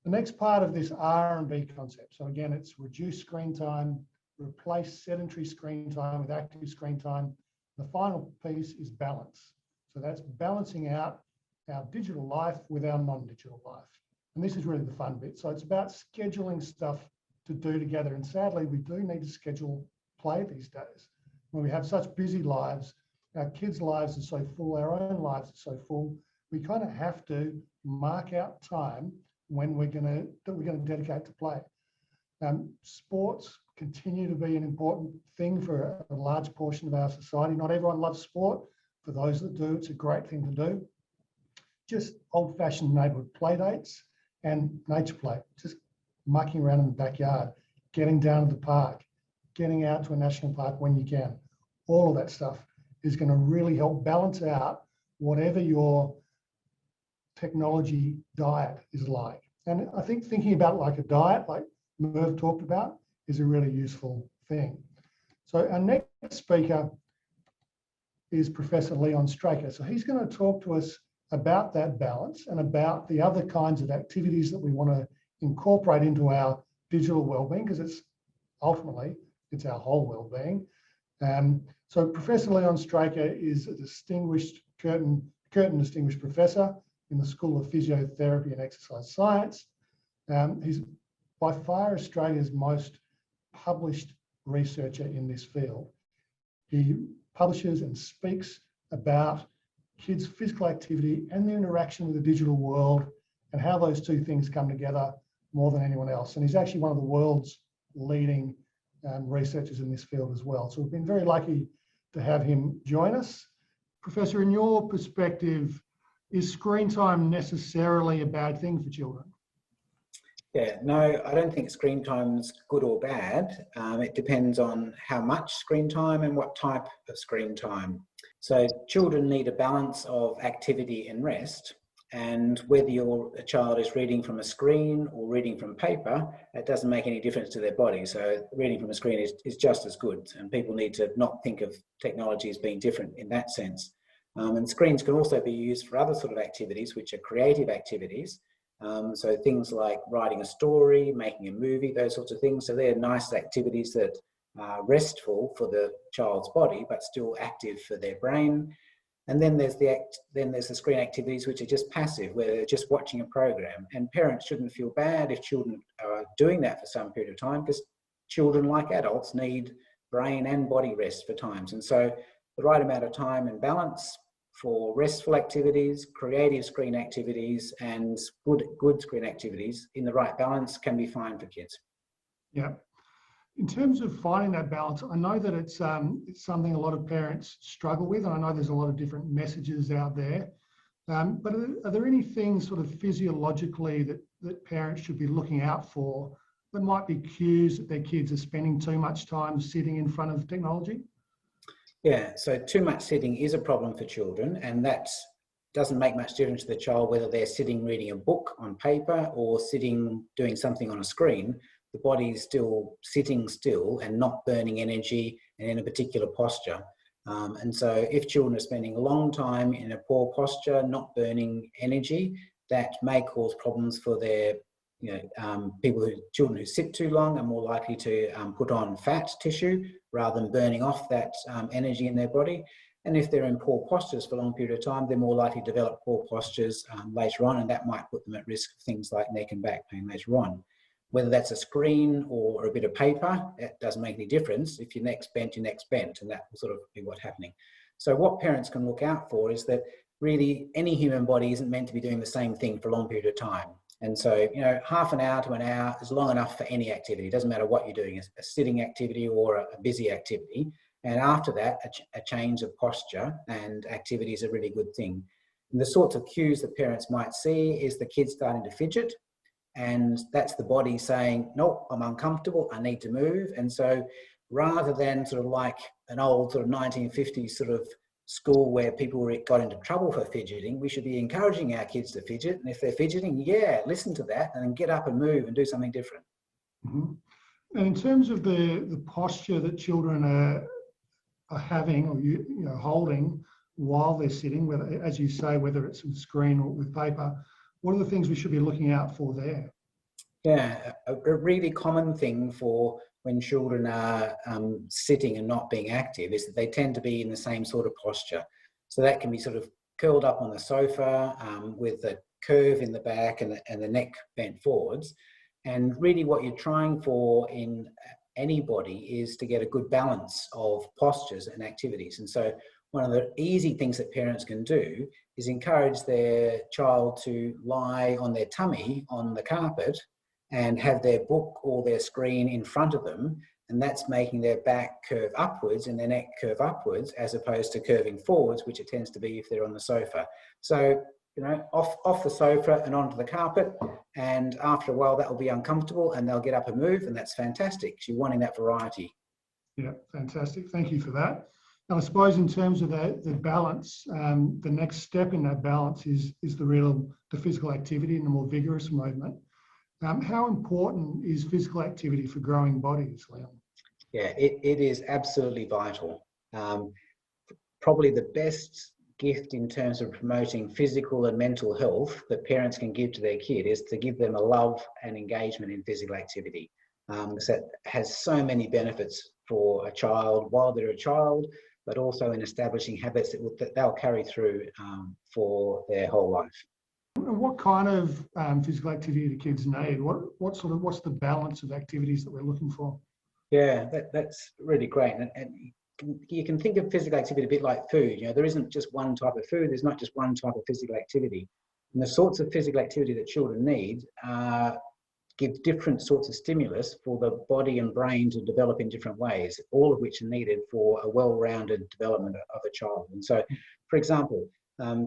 The next part of this R&B concept. So again, it's reduce screen time, replace sedentary screen time with active screen time. The final piece is balance. So that's balancing out our digital life with our non-digital life. And this is really the fun bit. So it's about scheduling stuff to do together. And sadly, we do need to schedule play these days. When we have such busy lives, our kids' lives are so full, our own lives are so full, we kind of have to mark out time when we're going to dedicate to play. Sports continue to be an important thing for a large portion of our society. Not everyone loves sport. For those that do, it's a great thing to do. Just old-fashioned neighbourhood play dates and nature play, just mucking around in the backyard, getting down to the park, getting out to a national park when you can. All of that stuff is going to really help balance out whatever your technology diet is like. And I think thinking about like a diet, like Merv talked about, is a really useful thing. So our next speaker is Professor Leon Straker. So he's going to talk to us about that balance and about the other kinds of activities that we want to incorporate into our digital wellbeing, because it's ultimately it's our whole wellbeing. So Professor Leon Straker is a Curtin Distinguished Professor in the School of Physiotherapy and Exercise Science. He's by far Australia's most published researcher in this field. He publishes and speaks about kids' physical activity and their interaction with the digital world and how those two things come together more than anyone else. And he's actually one of the world's leading researchers in this field as well. So we've been very lucky to have him join us. Professor, in your perspective, is screen time necessarily a bad thing for children? Yeah, no, I don't think screen time's good or bad. It depends on how much screen time and what type of screen time. So children need a balance of activity and rest. And whether a child is reading from a screen or reading from paper, it doesn't make any difference to their body. So reading from a screen is just as good. And people need to not think of technology as being different in that sense. And screens can also be used for other sort of activities, which are creative activities. So things like writing a story, making a movie, those sorts of things. So they're nice activities that are restful for the child's body, but still active for their brain. And then there's the screen activities which are just passive, where they're just watching a program. And parents shouldn't feel bad if children are doing that for some period of time, because children, like adults, need brain and body rest for times. And so the right amount of time and balance for restful activities, creative screen activities, and good screen activities in the right balance can be fine for kids. Yeah. In terms of finding that balance, I know that it's something a lot of parents struggle with, and I know there's a lot of different messages out there. But are there any things sort of physiologically that parents should be looking out for that might be cues that their kids are spending too much time sitting in front of technology? Yeah, so too much sitting is a problem for children, and that doesn't make much difference to the child whether they're sitting reading a book on paper or sitting doing something on a screen. The body is still sitting still and not burning energy and in a particular posture. And so if children are spending a long time in a poor posture, not burning energy, that may cause problems for their, children who sit too long are more likely to put on fat tissue rather than burning off that energy in their body. And if they're in poor postures for a long period of time, they're more likely to develop poor postures later on, and that might put them at risk of things like neck and back pain later on. Whether that's a screen or a bit of paper, it doesn't make any difference. If your neck's bent, your neck's bent, and that will sort of be what's happening. So what parents can look out for is that really any human body isn't meant to be doing the same thing for a long period of time. And so, half an hour to an hour is long enough for any activity. It doesn't matter what you're doing, a sitting activity or a busy activity. And after that, a change of posture and activity is a really good thing. And the sorts of cues that parents might see is the kids starting to fidget. And that's the body saying, nope, I'm uncomfortable, I need to move. And so rather than sort of like an old sort of 1950s sort of school where people got into trouble for fidgeting, we should be encouraging our kids to fidget. And if they're fidgeting, yeah, listen to that and then get up and move and do something different. Mm-hmm. And in terms of the posture that children are having or holding while they're sitting, whether, as you say, whether it's with screen or with paper, what are the things we should be looking out for there? Yeah, a really common thing for when children are sitting and not being active is that they tend to be in the same sort of posture. So that can be sort of curled up on the sofa with the curve in the back and the neck bent forwards. And really what you're trying for in anybody is to get a good balance of postures and activities. And so one of the easy things that parents can do is encourage their child to lie on their tummy on the carpet and have their book or their screen in front of them. And that's making their back curve upwards and their neck curve upwards, as opposed to curving forwards, which it tends to be if they're on the sofa. So, off the sofa and onto the carpet. And after a while, that will be uncomfortable and they'll get up and move. And that's fantastic. You're wanting that variety. Yeah, fantastic. Thank you for that. And I suppose in terms of the balance, the next step in that balance is the physical activity and the more vigorous movement. How important is physical activity for growing bodies, Leon? Yeah, it is absolutely vital. Probably the best gift in terms of promoting physical and mental health that parents can give to their kid is to give them a love and engagement in physical activity. So it has so many benefits for a child while they're a child, but also in establishing habits that they'll carry through for their whole life. And what kind of physical activity do kids need? What's the balance of activities that we're looking for? Yeah, that's really great. And you can think of physical activity a bit like food. You know, there isn't just one type of food. There's not just one type of physical activity. And the sorts of physical activity that children need give different sorts of stimulus for the body and brain to develop in different ways, all of which are needed for a well-rounded development of a child. And so, for example,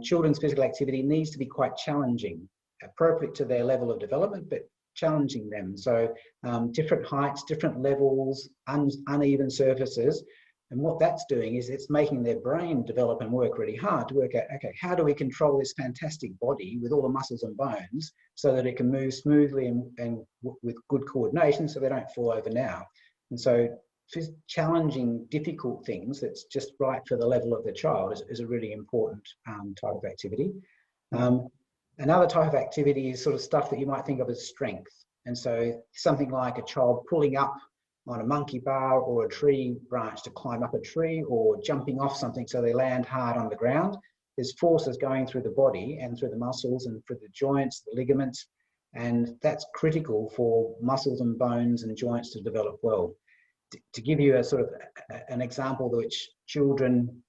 children's physical activity needs to be quite challenging, appropriate to their level of development, but challenging them. So different heights, different levels, uneven surfaces. And what that's doing is it's making their brain develop and work really hard to work out, okay, how do we control this fantastic body with all the muscles and bones so that it can move smoothly and with good coordination so they don't fall over now. And so challenging difficult things that's just right for the level of the child is a really important type of activity. Another type of activity is sort of stuff that you might think of as strength. And so something like a child pulling up on a monkey bar or a tree branch to climb up a tree, or jumping off something so they land hard on the ground. There's forces going through the body and through the muscles and through the joints, the ligaments, and that's critical for muscles and bones and joints to develop well. To give you a sort of an example which children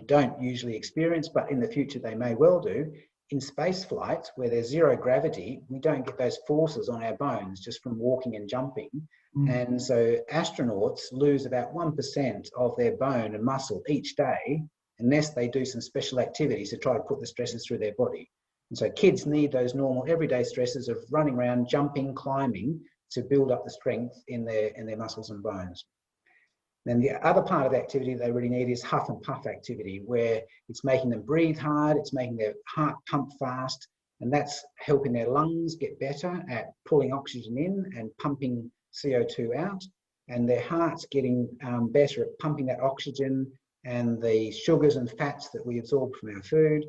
don't usually experience, but in the future they may well do, in space flight, where there's zero gravity, we don't get those forces on our bones just from walking and jumping. And so astronauts lose about 1% of their bone and muscle each day unless they do some special activities to try to put the stresses through their body. And so kids need those normal everyday stresses of running around, jumping, climbing to build up the strength in their muscles and bones. Then the other part of the activity they really need is huff and puff activity, where it's making them breathe hard, it's making their heart pump fast, and that's helping their lungs get better at pulling oxygen in and pumping CO2 out, and their heart's getting better at pumping that oxygen and the sugars and fats that we absorb from our food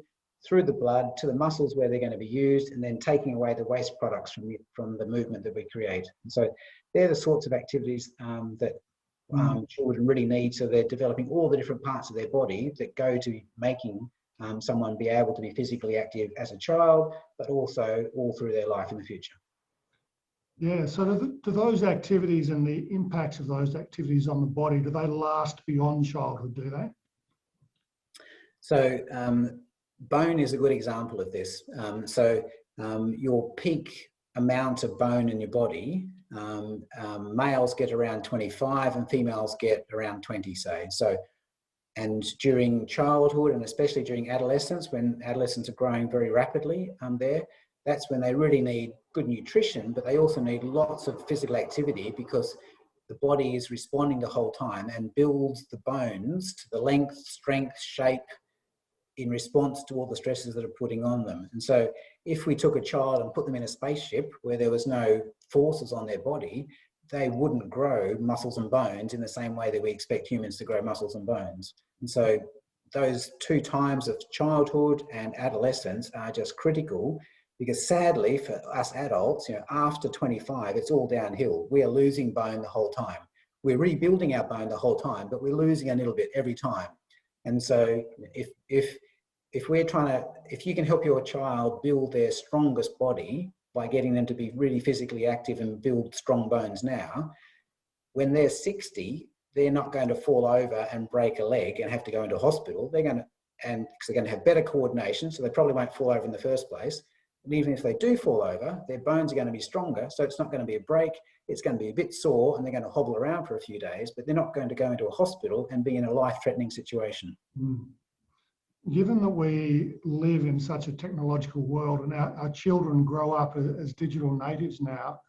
through the blood to the muscles where they're going to be used, and then taking away the waste products from the movement that we create. And so they're the sorts of activities that children really need, so they're developing all the different parts of their body that go to making someone be able to be physically active as a child, but also all through their life in the future. Yeah, so do those activities and the impacts of those activities on the body, do they last beyond childhood, do they? So bone is a good example of this. Your peak amount of bone in your body, males get around 25 and females get around 20, say. And during childhood, and especially during adolescence, when adolescents are growing very rapidly that's when they really need good nutrition, but they also need lots of physical activity, because the body is responding the whole time and builds the bones to the length, strength, shape in response to all the stresses that are putting on them. And so if we took a child and put them in a spaceship where there was no forces on their body, they wouldn't grow muscles and bones in the same way that we expect humans to grow muscles and bones. And so those two times of childhood and adolescence are just critical, because sadly for us adults, after 25, it's all downhill. We are losing bone the whole time. We're rebuilding our bone the whole time, but we're losing a little bit every time. And so if you can help your child build their strongest body by getting them to be really physically active and build strong bones now, when they're 60, they're not going to fall over and break a leg and have to go into hospital. Because they're going to have better coordination, so they probably won't fall over in the first place. And even if they do fall over, their bones are going to be stronger, so it's not going to be a break. It's going to be a bit sore, and they're going to hobble around for a few days, but they're not going to go into a hospital and be in a life-threatening situation. Given that we live in such a technological world and our children grow up as digital natives now,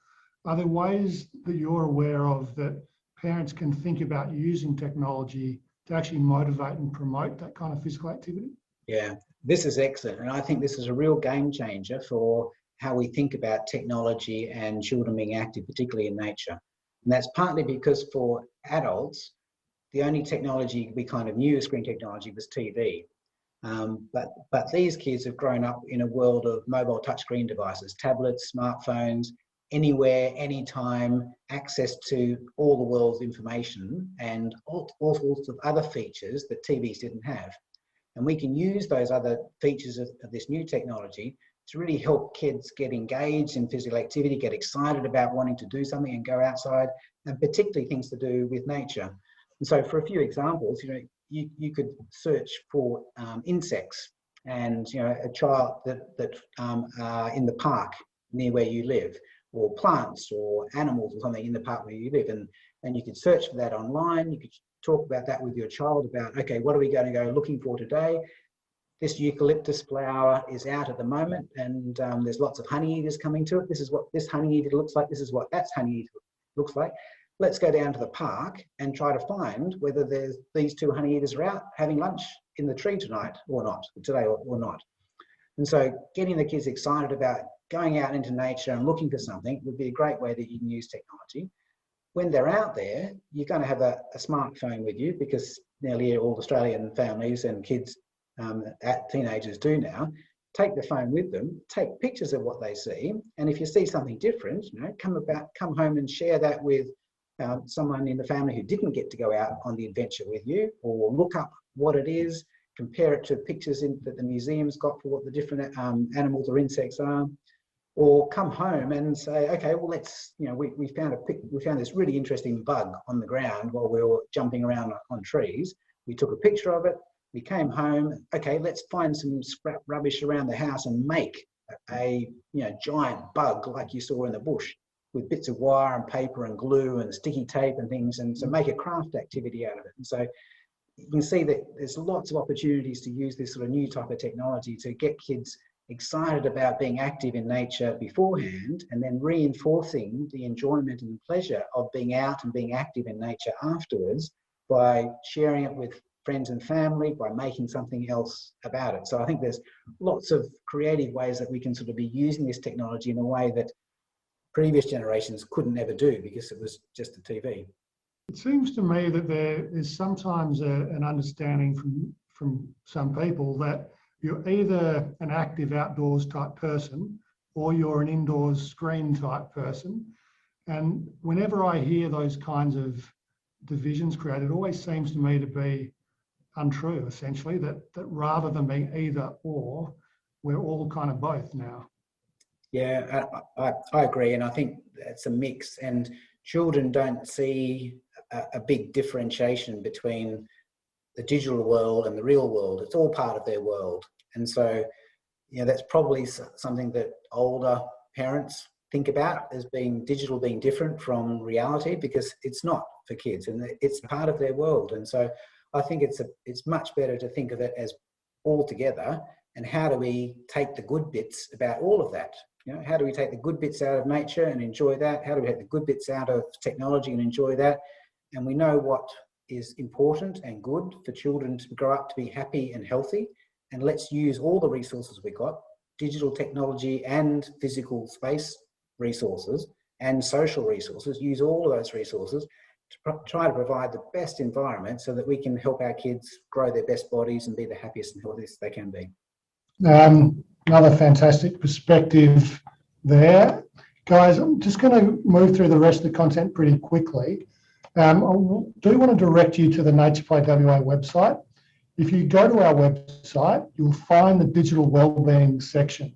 are there ways that you're aware of that parents can think about using technology to actually motivate and promote that kind of physical activity? Yeah, this is excellent. And I think this is a real game changer for how we think about technology and children being active, particularly in nature. And that's partly because for adults, the only technology we kind of knew as screen technology was TV. But these kids have grown up in a world of mobile touchscreen devices, tablets, smartphones, anywhere, anytime, access to all the world's information and all sorts of other features that TVs didn't have. And we can use those other features of this new technology to really help kids get engaged in physical activity, get excited about wanting to do something and go outside, and particularly things to do with nature. And so for a few examples, you could search for insects and, a child that are in the park near where you live, or plants or animals or something in the park where you live. And you could search for that online. You could talk about that with your child about, okay, what are we going to go looking for today? This eucalyptus flower is out at the moment, and there's lots of honeyeaters coming to it. This is what this honeyeater looks like. This is what that honeyeater looks like. Let's go down to the park and try to find whether these two honeyeaters are out having lunch in the tree tonight or not, today or not. And so getting the kids excited about going out into nature and looking for something would be a great way that you can use technology. When they're out there, you're going to have a smartphone with you, because nearly all Australian families and kids, teenagers do now. Take the phone with them, take pictures of what they see, and if you see something different, come home and share that with someone in the family who didn't get to go out on the adventure with you, or look up what it is, compare it to pictures that the museum's got for what the different animals or insects are, or come home and say, okay, well, let's, we found this really interesting bug on the ground while we were jumping around on trees. We took a picture of it. We came home. Okay, let's find some scrap rubbish around the house and make a giant bug like you saw in the bush, with bits of wire and paper and glue and sticky tape and things, and so make a craft activity out of it. And so you can see that there's lots of opportunities to use this sort of new type of technology to get kids excited about being active in nature beforehand, and then reinforcing the enjoyment and pleasure of being out and being active in nature afterwards by sharing it with friends and family, by making something else about it. So I think there's lots of creative ways that we can sort of be using this technology in a way that previous generations couldn't ever do, because it was just the TV. It seems to me that there is sometimes an understanding from some people that you're either an active outdoors type person or you're an indoors screen type person. And whenever I hear those kinds of divisions created, it always seems to me to be untrue, essentially, that rather than being either or, we're all kind of both now. Yeah, I agree. And I think it's a mix, and children don't see a big differentiation between the digital world and the real world. It's all part of their world. And so, that's probably something that older parents think about as being digital, being different from reality, because it's not for kids and it's part of their world. And so I think it's much better to think of it as all together, and how do we take the good bits about all of that? How do we take the good bits out of nature and enjoy that? How do we take the good bits out of technology and enjoy that? And we know what is important and good for children to grow up to be happy and healthy. And let's use all the resources we got, digital technology and physical space resources and social resources, use all of those resources to try to provide the best environment so that we can help our kids grow their best bodies and be the happiest and healthiest they can be. Another fantastic perspective there. Guys, I'm just going to move through the rest of the content pretty quickly. I do want to direct you to the Nature Play WA website. If you go to our website, you'll find the digital wellbeing section.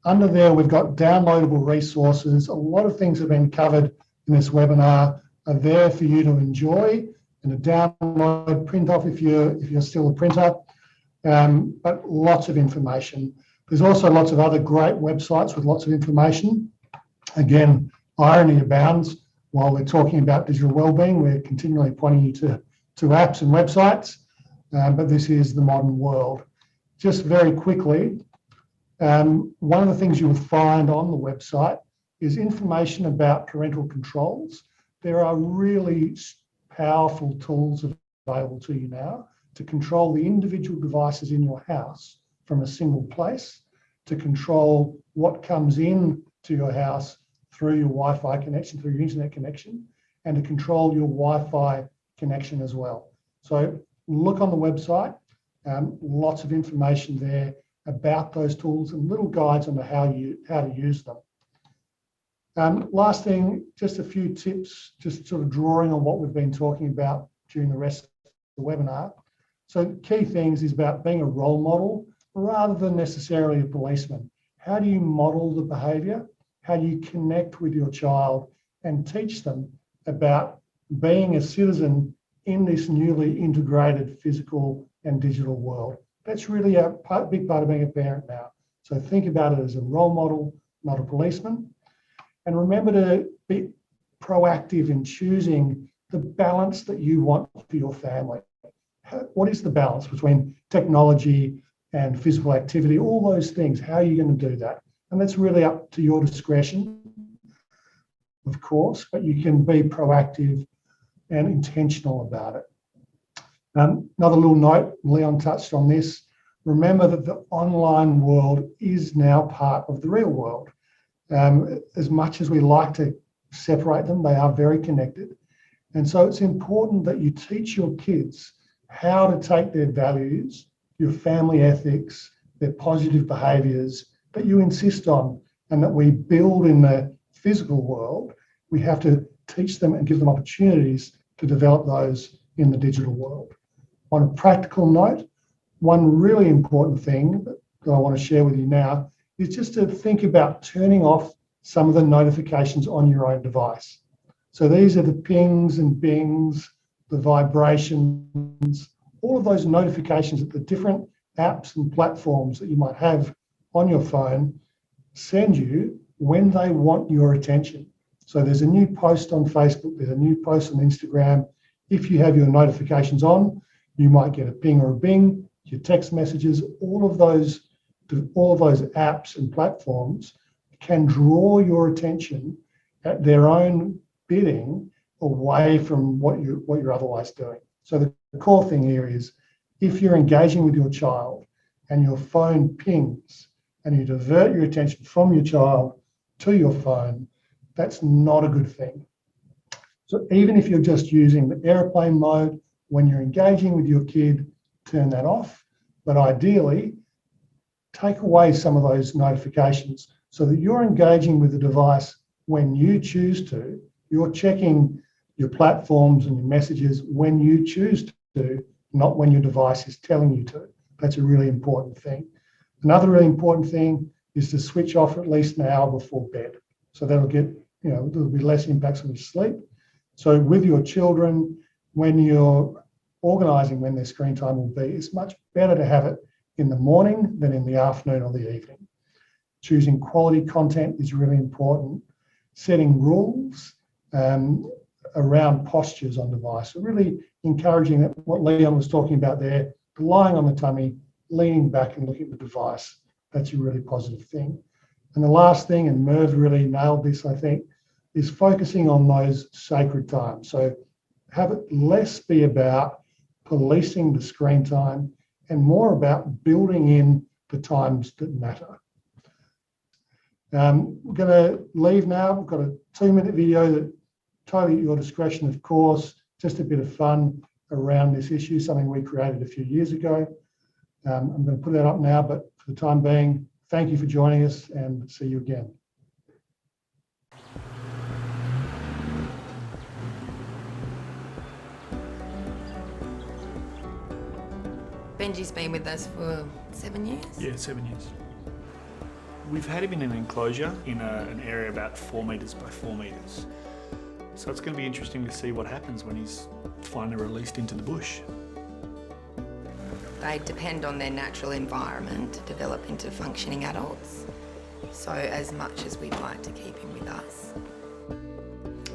Under there, we've got downloadable resources. A lot of things have been covered in this webinar are there for you to enjoy and to download, print off if you're still a printer, but lots of information. There's also lots of other great websites with lots of information. Again, irony abounds. While we're talking about digital wellbeing, we're continually pointing you to apps and websites, but this is the modern world. Just very quickly, one of the things you will find on the website is information about parental controls. There are really powerful tools available to you now to control the individual devices in your house from a single place, to control what comes in to your house through your Wi-Fi connection, through your internet connection, and to control your Wi-Fi connection as well. So look on the website, lots of information there about those tools and little guides on how to use them. Last thing, just a few tips, just sort of drawing on what we've been talking about during the rest of the webinar. So key things is about being a role model rather than necessarily a policeman. How do you model the behaviour? How do you connect with your child and teach them about being a citizen in this newly integrated physical and digital world? That's really a big part of being a parent now. So think about it as a role model, not a policeman. And remember to be proactive in choosing the balance that you want for your family. What is the balance between technology and physical activity? All those things, how are you going to do that? And that's really up to your discretion, of course, but you can be proactive and intentional about it. Another little note, Leon touched on this. Remember that the online world is now part of the real world. As much as we like to separate them, they are very connected. And so it's important that you teach your kids how to take their values, your family ethics, their positive behaviours that you insist on and that we build in the physical world. We have to teach them and give them opportunities to develop those in the digital world. On a practical note, one really important thing that I want to share with you now is just to think about turning off some of the notifications on your own device. So these are the pings and bings, the vibrations, all of those notifications that the different apps and platforms that you might have on your phone send you when they want your attention. So there's a new post on Facebook, there's a new post on Instagram. If you have your notifications on, you might get a ping or a bing, your text messages, all of those apps and platforms can draw your attention at their own bidding away from what you're otherwise doing. So the core thing here is if you're engaging with your child and your phone pings and you divert your attention from your child to your phone, that's not a good thing. So even if you're just using the airplane mode, when you're engaging with your kid, turn that off. But ideally, take away some of those notifications so that you're engaging with the device when you choose to. You're checking your platforms and your messages when you choose to, not when your device is telling you to. That's a really important thing. Another really important thing is to switch off at least an hour before bed. So that'll get, there'll be less impacts on your sleep. So with your children, when you're organising when their screen time will be, it's much better to have it in the morning than in the afternoon or the evening. Choosing quality content is really important. Setting rules around postures on device. So really encouraging that what Leon was talking about there, lying on the tummy, leaning back and looking at the device. That's a really positive thing. And the last thing, and Merv really nailed this, I think, is focusing on those sacred times. So have it less be about policing the screen time and more about building in the times that matter. We're going to leave now. We've got a 2-minute video that totally at your discretion, of course, just a bit of fun around this issue, something we created a few years ago. I'm going to put that up now, but for the time being, thank you for joining us and see you again. Benji's been with us for 7 years? Yeah, 7 years. We've had him in an enclosure in an area about 4 metres by 4 metres. So it's going to be interesting to see what happens when he's finally released into the bush. They depend on their natural environment to develop into functioning adults. So as much as we'd like to keep him with us,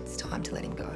it's time to let him go.